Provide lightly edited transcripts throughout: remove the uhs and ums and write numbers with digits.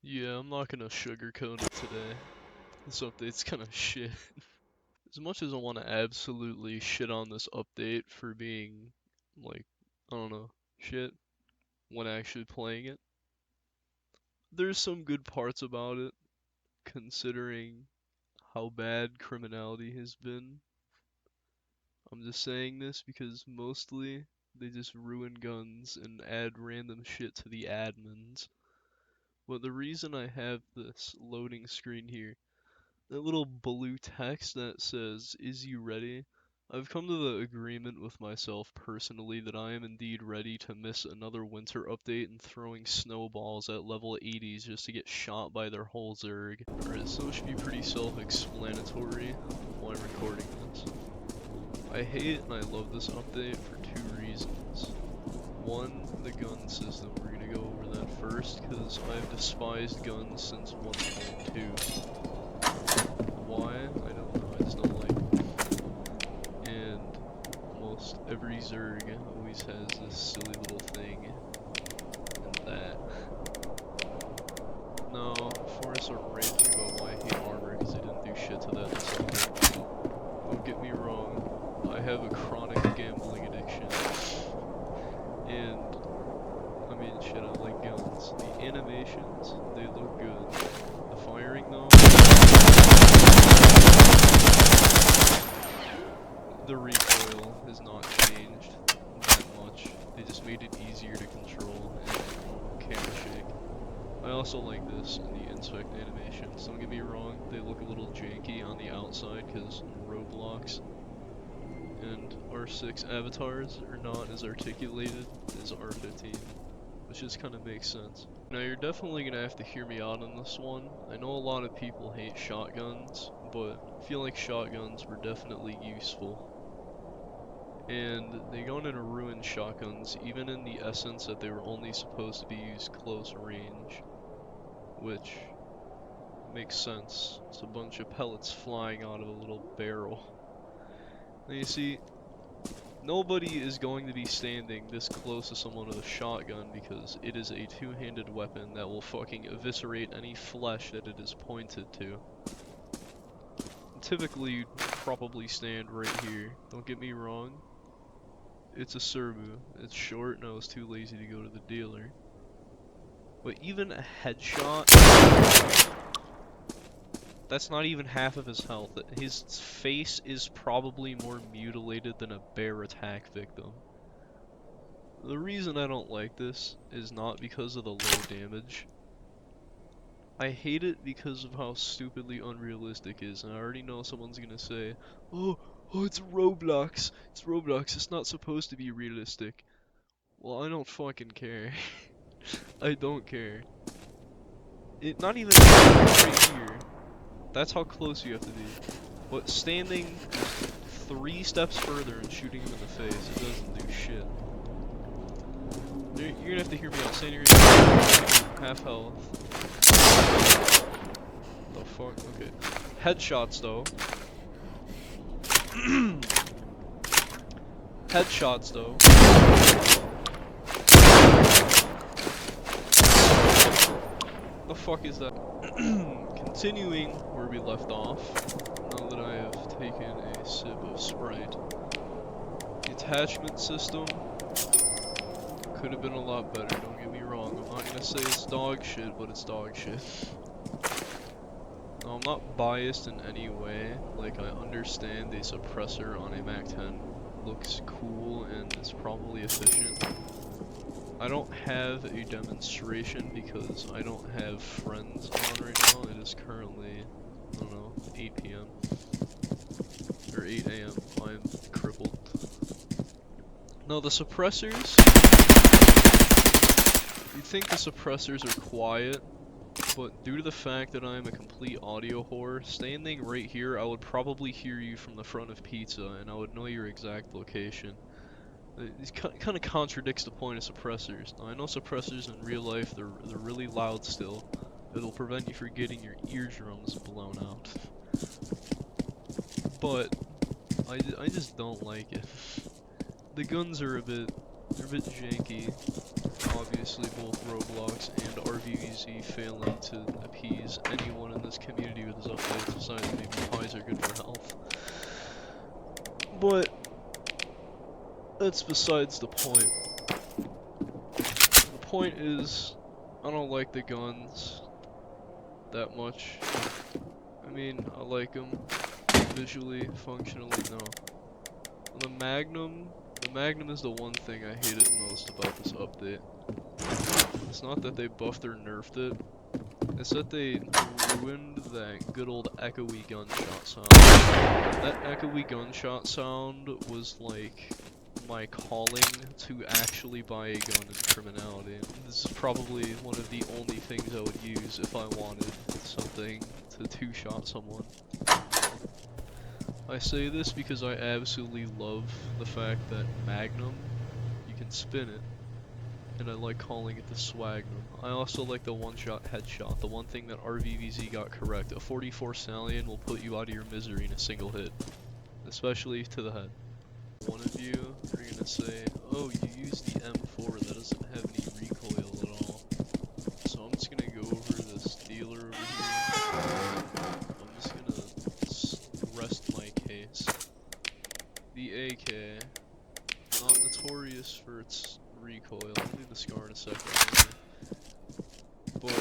Yeah, I'm not gonna sugarcoat it today. This update's kinda shit. As much as I want to absolutely shit on this update for being, like, I don't know, shit, when actually playing it, there's some good parts about it, considering how bad criminality has been. I'm just saying this because mostly they just ruin guns and add random shit to the admins. But the reason I have this loading screen here, that little blue text that says, "Is you ready?" I've come to the agreement with myself personally that I am indeed ready to miss another winter update and throwing snowballs at level 80s just to get shot by their whole Zerg. Alright, so it should be pretty self-explanatory while I'm recording this. I hate and I love this update for two reasons. One, the gun system. We're gonna go over that first, because I've despised guns since 1.2. Why? I don't know, I just don't like them. And almost every Zerg always has this silly little thing, and that. No, before I start ranting about why I hate armor, because I didn't do shit to that in this update. Don't get me wrong, I have a chronic gambling addiction. And, I mean, shit, I like guns. The animations, they look good. The firing, though, the recoil has not changed that much. They just made it easier to control and camera shake. I also like this in the inspect animations. Don't get me wrong, they look a little janky on the outside because Roblox and R6 avatars are not as articulated as R15, which just kind of makes sense. Now you're definitely going to have to hear me out on this one. I know a lot of people hate shotguns, but I feel like shotguns were definitely useful. And they go into ruin shotguns even in the essence that they were only supposed to be used close range, which makes sense. It's a bunch of pellets flying out of a little barrel. Now you see, nobody is going to be standing this close to someone with a shotgun because it is a two-handed weapon that will fucking eviscerate any flesh that it is pointed to. Typically, you'd probably stand right here. Don't get me wrong. It's a Serbu. It's short and I was too lazy to go to the dealer. But even a headshot, that's not even half of his health. His face is probably more mutilated than a bear attack victim. The reason I don't like this is not because of the low damage. I hate it because of how stupidly unrealistic it is, and I already know someone's gonna say, oh, it's Roblox. It's Roblox. It's not supposed to be realistic. Well, I don't fucking care. I don't care. Not even right here. That's how close you have to be. But standing 3 steps further and shooting him in the face, it doesn't do shit. You're gonna have to hear me out. Standing here, half health. The fuck? Okay. Headshots, though. Headshots, though. The fuck is that? Continuing where we left off, now that I have taken a sip of Sprite, the attachment system could have been a lot better, don't get me wrong. I'm not gonna say it's dog shit, but it's dog shit. Now, I'm not biased in any way. Like, I understand a suppressor on a Mac 10 looks cool and is probably efficient. I don't have a demonstration because I don't have friends on right now. It is currently, I don't know, 8 p.m. or 8 a.m. I'm crippled. No, the suppressors, you'd think the suppressors are quiet, but due to the fact that I'm a complete audio whore, standing right here, I would probably hear you from the front of pizza, and I would know your exact location. It kind of contradicts the point of suppressors. Now, I know suppressors in real life, they're really loud still. It'll prevent you from getting your eardrums blown out. But, I just don't like it. The guns are a bit janky. obviously both Roblox and RVVZ failing to appease anyone in this community with his updates besides maybe pies are good for health. But that's besides the point. The point is, I don't like the guns that much. I mean, I like them visually, functionally, no. The Magnum is the one thing I hated most about this update. It's not that they buffed or nerfed it, it's that they ruined that good old echoey gunshot sound. That echoey gunshot sound was like my calling to actually buy a gun in Criminality. This is probably one of the only things I would use if I wanted something to two-shot someone. I say this because I absolutely love the fact that Magnum, you can spin it, and I like calling it the Swagnum. I also like the one-shot headshot, the one thing that RVVZ got correct. A 44 Stallion will put you out of your misery in a single hit, especially to the head. One of you are gonna say, oh, you use the M4, that doesn't have any recoil at all. So I'm just gonna go over this dealer over here. I'm just gonna rest my case. The AK, not notorious for its recoil. I'll do the scar in a second. But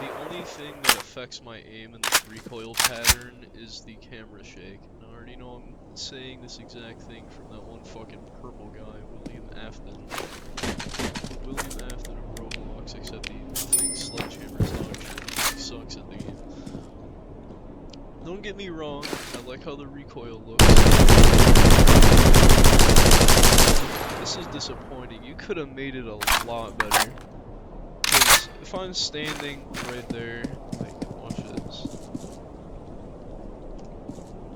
the only thing that affects my aim in this recoil pattern is the camera shake. And I already know I'm saying this exact thing from that one fucking purple guy, William Afton. William Afton of Roblox, except he thinks Sledgehammer's dog shit. He sucks at the game. Don't get me wrong, I like how the recoil looks. This is disappointing. You could have made it a lot better. Because if I'm standing right there, like, watch this.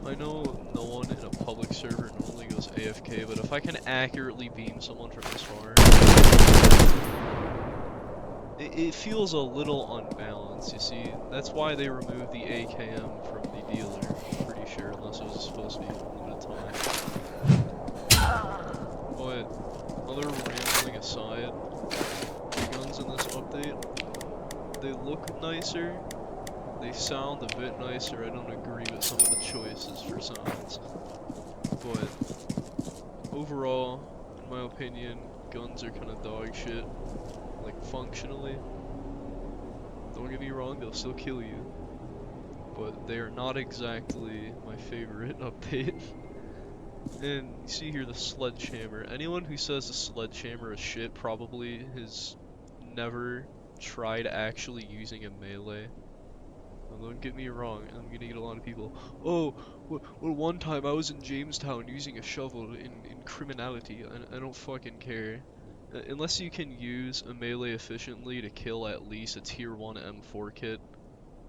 I know no one in a public server normally goes AFK, but if I can accurately beam someone from this far, it feels a little unbalanced, you see. That's why they removed the AKM from the dealer, I'm pretty sure, unless it was supposed to be limited time. But, other rambling aside, the guns in this update, they look nicer, they sound a bit nicer. I don't agree with some of the choices for sounds. But, overall, in my opinion, guns are kind of dog shit. Like, functionally. Don't get me wrong, they'll still kill you. But they are not exactly my favorite update. And you see here the sledgehammer. Anyone who says the sledgehammer is shit probably has never tried actually using a melee. Now, don't get me wrong, I'm gonna get a lot of people. Oh, well, one time I was in Jamestown using a shovel in Criminality. I don't fucking care. Unless you can use a melee efficiently to kill at least a tier 1 M4 kit.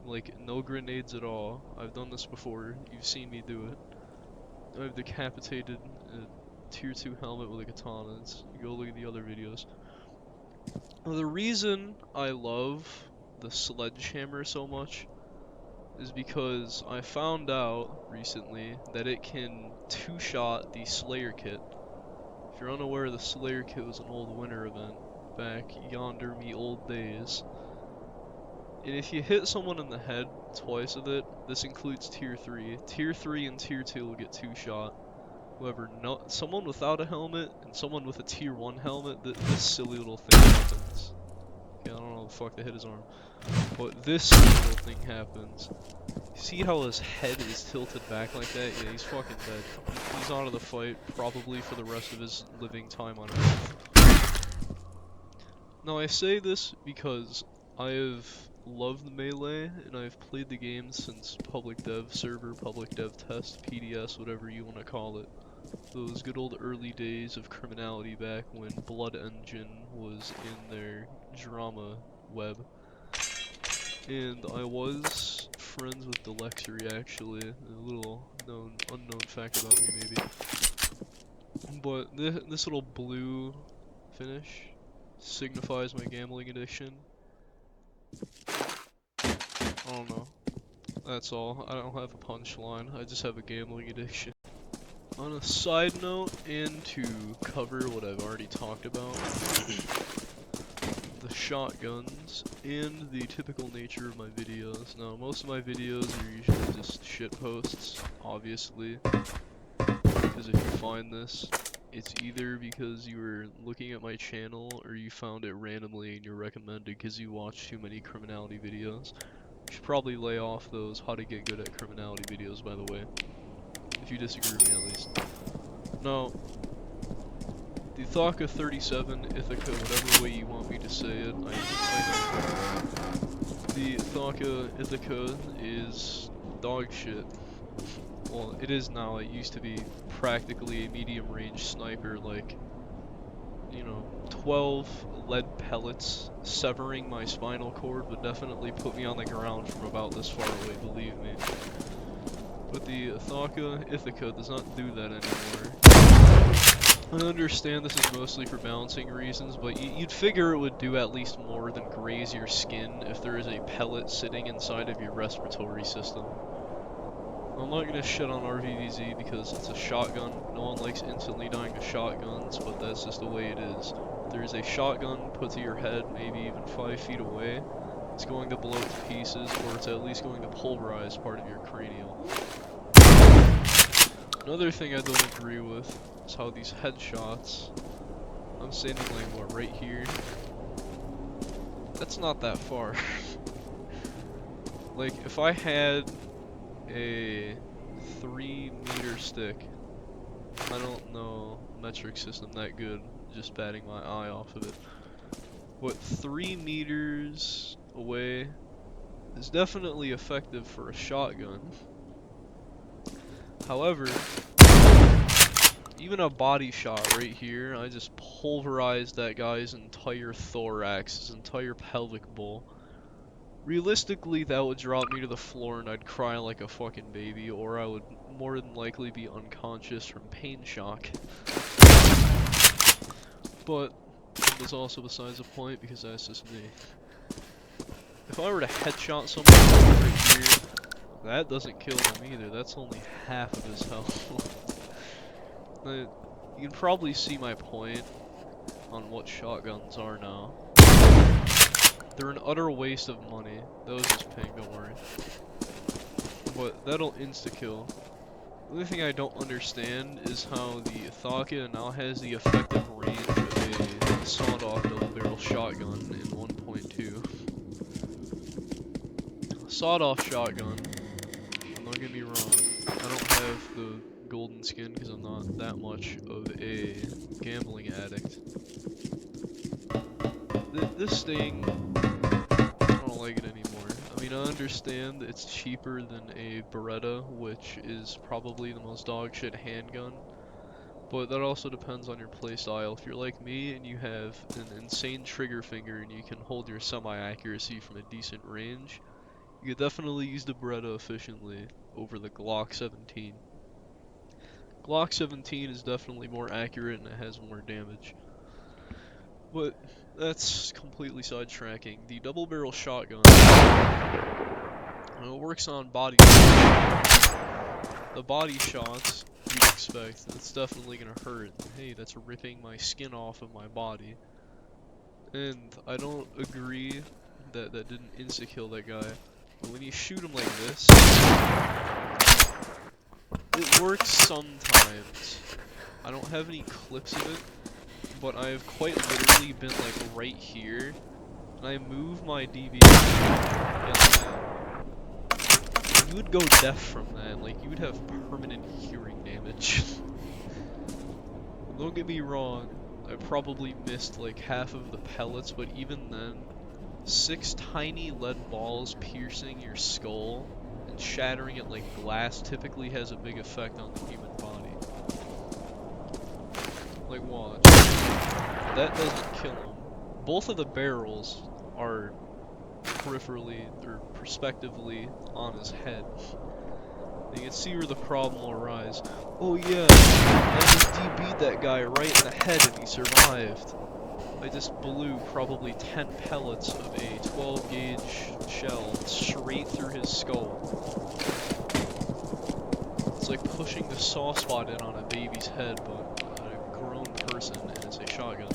Like, no grenades at all. I've done this before. You've seen me do it. I've decapitated a tier 2 helmet with a katana. Go look at the other videos. The reason I love the sledgehammer so much is because I found out recently that it can two-shot the Slayer kit. If you're unaware, the Slayer kit was an old winter event back yonder me old days. And if you hit someone in the head twice with it, this includes tier 3. Tier 3 and tier 2 will get two-shot. However, someone without a helmet and someone with a tier 1 helmet, this silly little thing happens. Okay, I don't know how the fuck they hit his arm. But this silly little thing happens. See how his head is tilted back like that? Yeah, he's fucking dead. He's out of the fight, probably for the rest of his living time on Earth. Now, I say this because I have loved Melee, and I've played the game since public dev server, public dev test, PDS, whatever you want to call it. Those good old early days of Criminality back when Blood Engine was in their drama web. And I was friends with Delexery, actually. A little unknown fact about me, maybe. But this little blue finish signifies my gambling addiction. I don't know. That's all. I don't have a punchline. I just have a gambling addiction. On a side note, and to cover what I've already talked about, the shotguns and the typical nature of my videos. Now, most of my videos are usually just shit posts, obviously, because if you find this, it's either because you were looking at my channel or you found it randomly and you're recommended because you watch too many criminality videos. You should probably lay off those how to get good at criminality videos, by the way, if you disagree with me at least. Now, the Thaka 37, Ithaca, whatever way you want me to say it, I the Thaka Ithaca is dog shit. Well, it is now. It used to be practically a medium range sniper, like, you know, 12 lead pellets severing my spinal cord would definitely put me on the ground from about this far away, believe me. But the Thaka Ithaca does not do that anymore. I understand this is mostly for balancing reasons, but you'd figure it would do at least more than graze your skin if there is a pellet sitting inside of your respiratory system. I'm not gonna shit on RVVZ because it's a shotgun. No one likes instantly dying to shotguns, but that's just the way it is. If there is a shotgun put to your head, maybe even 5 feet away, it's going to blow to pieces, or it's at least going to pulverize part of your cranial. Another thing I don't agree with is how these headshots, I'm standing like, what, right here? That's not that far. Like, if I had a 3-meter stick, I don't know metric system that good, just batting my eye off of it. But 3 meters away is definitely effective for a shotgun. However, even a body shot right here, I just pulverized that guy's entire thorax, his entire pelvic bowl. Realistically, that would drop me to the floor and I'd cry like a fucking baby, or I would more than likely be unconscious from pain shock. But that's also besides the point because that's just me. If I were to headshot someone right here, that doesn't kill him either. That's only half of his health. You can probably see my point on what shotguns are now. They're an utter waste of money. That was just pink, don't worry. But that'll insta-kill. The only thing I don't understand is how the Thaka now has the effective range of a sawed-off double-barrel shotgun in 1.2. Sawed-off shotgun, don't get me wrong, I don't have the golden skin because I'm not that much of a gambling addict. This thing, I don't like it anymore. I mean, I understand it's cheaper than a Beretta, which is probably the most dogshit handgun, but that also depends on your playstyle. If you're like me and you have an insane trigger finger and you can hold your semi-accuracy from a decent range, you could definitely use the Beretta efficiently over the Glock 17. Glock 17 is definitely more accurate and it has more damage. But that's completely sidetracking. The double barrel shotgun, it works on body shots. The body shots you'd expect, it's definitely gonna hurt. Hey, that's ripping my skin off of my body. And I don't agree that that didn't insta-kill that guy. But when you shoot him like this, it works sometimes. I don't have any clips of it, but I have quite literally been like right here, and I move my DV, and you would go deaf from that. Like, you would have permanent hearing damage. Don't get me wrong, I probably missed like half of the pellets, but even then, 6 tiny lead balls piercing your skull and shattering it like glass typically has a big effect on the human body. Like, watch. That doesn't kill him. Both of the barrels are peripherally, or prospectively, on his head. You can see where the problem will arise. Oh yeah, I just DB'd that guy right in the head and he survived. I just blew probably 10 pellets of a 12 gauge shell straight through his skull. It's like pushing the saw spot in on a baby's head, but a grown person, and it's a shotgun.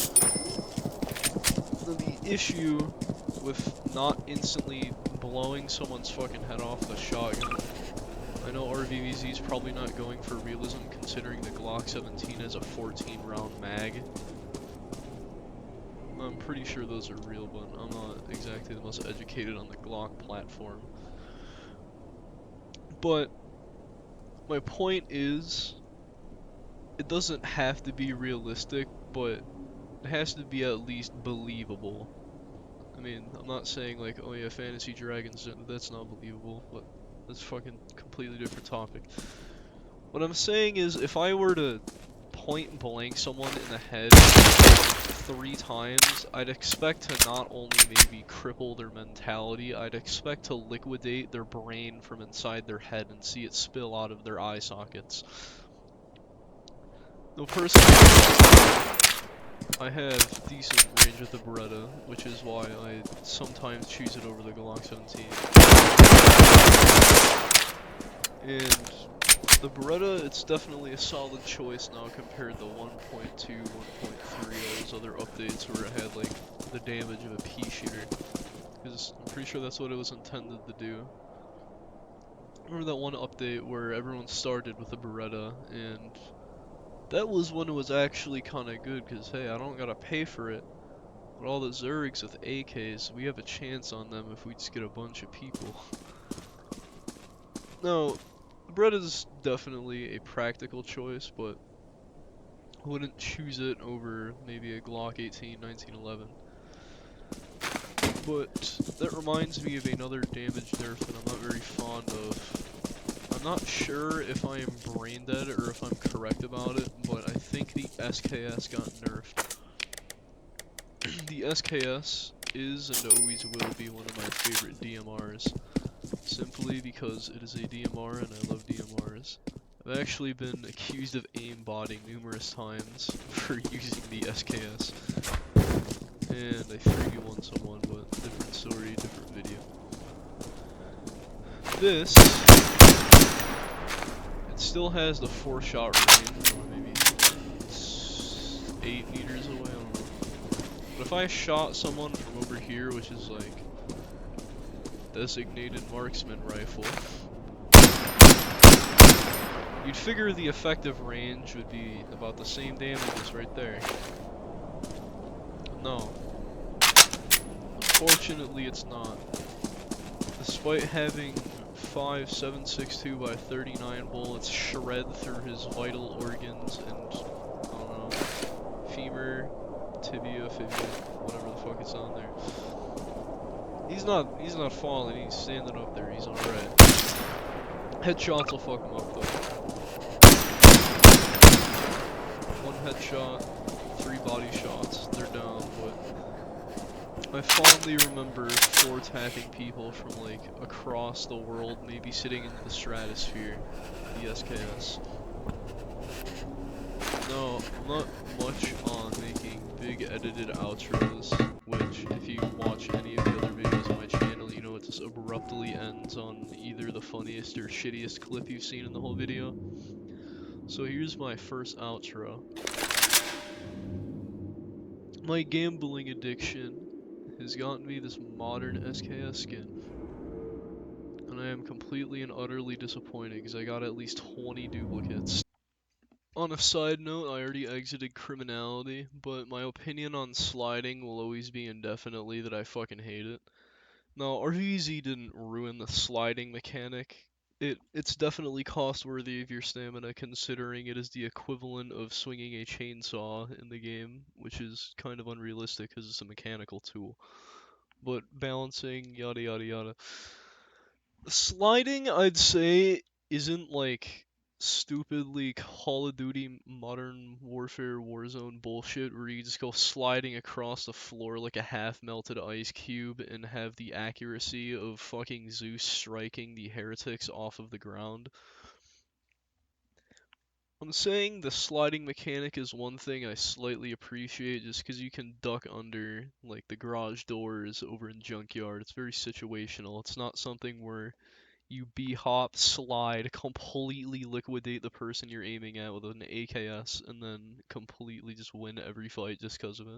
The issue with not instantly blowing someone's fucking head off with a shotgun. I know RVVZ is probably not going for realism considering the Glock 17 has a 14 round mag. I'm pretty sure those are real, but I'm not exactly the most educated on the Glock platform. But my point is, it doesn't have to be realistic, but it has to be at least believable. I mean, I'm not saying like, oh yeah, Fantasy Dragons, that's not believable, but that's fucking completely different topic. What I'm saying is, if I were to point blank someone in the head 3 times, I'd expect to not only maybe cripple their mentality, I'd expect to liquidate their brain from inside their head and see it spill out of their eye sockets. No, personally, I have decent range with the Beretta, which is why I sometimes choose it over the Glock 17. And the Beretta, it's definitely a solid choice now compared to 1.2, 1.3, all those other updates where it had like the damage of a pea shooter. Because I'm pretty sure that's what it was intended to do. Remember that one update where everyone started with a Beretta, and that was when it was actually kinda good, cause hey, I don't gotta pay for it. But all the Zergs with AKs, we have a chance on them if we just get a bunch of people. No, the Beretta's definitely a practical choice, but I wouldn't choose it over maybe a Glock 18, 1911. But that reminds me of another damage nerf that I'm not very fond of. I'm not sure if I am brain dead or if I'm correct about it, but I think the SKS got nerfed. The SKS is and always will be one of my favorite DMRs, simply because it is a DMR and I love DMRs. I've actually been accused of aimbotting numerous times for using the SKS, and I 3v1 someone, but different story, different video. This, it still has the 4-shot range, or maybe 8 meters away, I don't know. But if I shot someone from over here, which is like designated marksman rifle, you'd figure the effective range would be about the same damage as right there. No. Unfortunately, it's not. Despite having 5.762 by 39 bullets shred through his vital organs and, I don't know, femur, tibia, fibula, whatever the fuck it's on there. He's not falling, he's standing up there, he's alright. Headshots will fuck him up though. 1 headshot, 3 body shots, they're down, but I fondly remember 4-tapping people from like across the world, maybe sitting in the stratosphere, the SKS. No, I'm not much on making big edited outros, which if you watch any of the other videos on my channel, you know it just abruptly ends on either the funniest or shittiest clip you've seen in the whole video. So here's my first outro. My gambling addiction has gotten me this modern SKS skin. And I am completely and utterly disappointed because I got at least 20 duplicates. On a side note, I already exited Criminology, but my opinion on sliding will always be indefinitely that I fucking hate it. Now, RVZ didn't ruin the sliding mechanic. It's definitely cost worthy of your stamina considering it is the equivalent of swinging a chainsaw in the game, which is kind of unrealistic because it's a mechanical tool. But balancing, yada yada yada. Sliding, I'd say, isn't like stupidly Call of Duty Modern Warfare Warzone bullshit where you just go sliding across the floor like a half-melted ice cube and have the accuracy of fucking Zeus striking the heretics off of the ground. I'm saying the sliding mechanic is one thing I slightly appreciate just because you can duck under like the garage doors over in Junkyard. It's very situational. It's not something where You b-hop, slide, completely liquidate the person you're aiming at with an AKS, and then completely just win every fight just because of it.